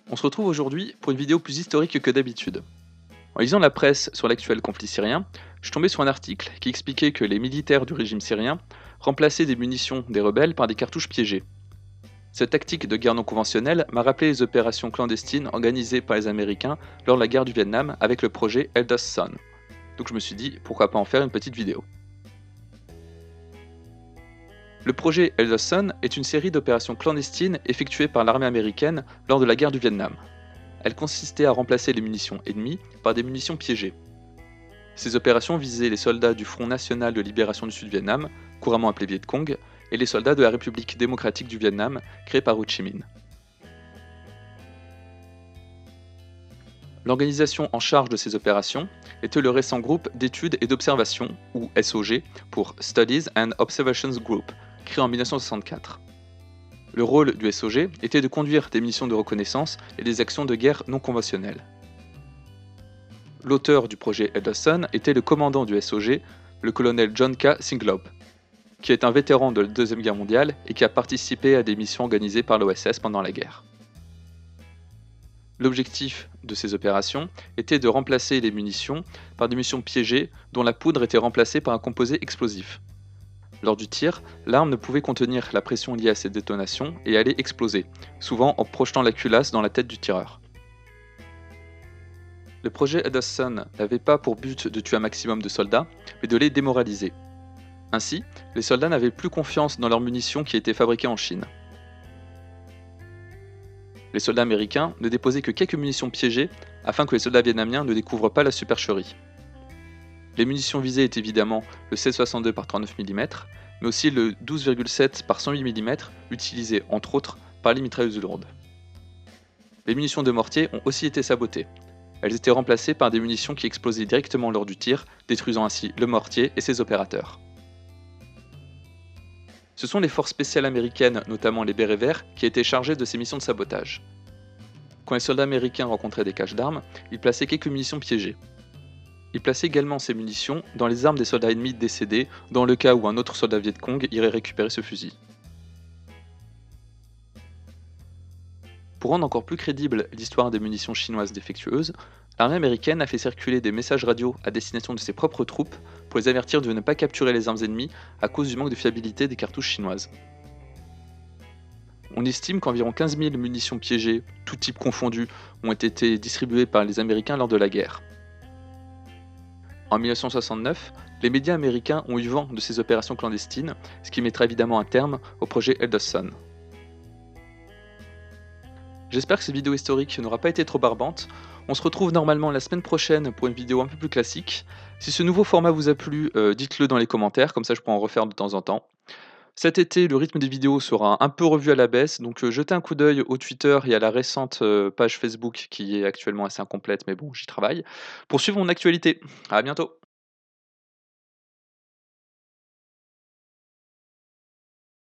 On se retrouve aujourd'hui pour une vidéo plus historique que d'habitude. En lisant la presse sur l'actuel conflit syrien, je suis tombé sur un article qui expliquait que les militaires du régime syrien remplaçaient des munitions des rebelles par des cartouches piégées. Cette tactique de guerre non conventionnelle m'a rappelé les opérations clandestines organisées par les Américains lors de la guerre du Vietnam avec le projet Eldest Son. Donc je me suis dit, pourquoi pas en faire une petite vidéo. Le projet Eldest Son est une série d'opérations clandestines effectuées par l'armée américaine lors de la guerre du Vietnam. Elle consistait à remplacer les munitions ennemies par des munitions piégées. Ces opérations visaient les soldats du Front National de Libération du Sud-Vietnam, couramment appelé Viet Cong, et les soldats de la République démocratique du Vietnam, créée par Ho Chi Minh. L'organisation en charge de ces opérations était le récent groupe d'études et d'observation, ou SOG, pour Studies and Observations Group, créé en 1964. Le rôle du SOG était de conduire des missions de reconnaissance et des actions de guerre non conventionnelles. L'auteur du projet Eldest Son était le commandant du SOG, le colonel John K. Singlaub, qui est un vétéran de la Deuxième Guerre mondiale et qui a participé à des missions organisées par l'OSS pendant la guerre. L'objectif de ces opérations était de remplacer les munitions par des munitions piégées dont la poudre était remplacée par un composé explosif. Lors du tir, l'arme ne pouvait contenir la pression liée à ces détonations et allait exploser, souvent en projetant la culasse dans la tête du tireur. Le projet Eldest Son n'avait pas pour but de tuer un maximum de soldats, mais de les démoraliser. Ainsi, les soldats n'avaient plus confiance dans leurs munitions qui étaient fabriquées en Chine. Les soldats américains ne déposaient que quelques munitions piégées afin que les soldats vietnamiens ne découvrent pas la supercherie. Les munitions visées étaient évidemment le 16-62 par 39 mm, mais aussi le 12,7 par 108 mm, utilisé entre autres par les mitrailleuses lourdes. Les munitions de mortier ont aussi été sabotées. Elles étaient remplacées par des munitions qui explosaient directement lors du tir, détruisant ainsi le mortier et ses opérateurs. Ce sont les forces spéciales américaines, notamment les bérets verts, qui étaient chargées de ces missions de sabotage. Quand les soldats américains rencontraient des caches d'armes, ils plaçaient quelques munitions piégées. Ils plaçaient également ces munitions dans les armes des soldats ennemis décédés, dans le cas où un autre soldat Viet Cong irait récupérer ce fusil. Pour rendre encore plus crédible l'histoire des munitions chinoises défectueuses, l'armée américaine a fait circuler des messages radio à destination de ses propres troupes pour les avertir de ne pas capturer les armes ennemies à cause du manque de fiabilité des cartouches chinoises. On estime qu'environ 15 000 munitions piégées, tout type confondu, ont été distribuées par les Américains lors de la guerre. En 1969, les médias américains ont eu vent de ces opérations clandestines, ce qui mettra évidemment un terme au projet Eldest Son. J'espère que cette vidéo historique n'aura pas été trop barbante. On se retrouve normalement la semaine prochaine pour une vidéo un peu plus classique. Si ce nouveau format vous a plu, dites-le dans les commentaires, comme ça je pourrai en refaire de temps en temps. Cet été, le rythme des vidéos sera un peu revu à la baisse, donc jetez un coup d'œil au Twitter et à la récente page Facebook qui est actuellement assez incomplète, mais bon, j'y travaille, pour suivre mon actualité. À bientôt!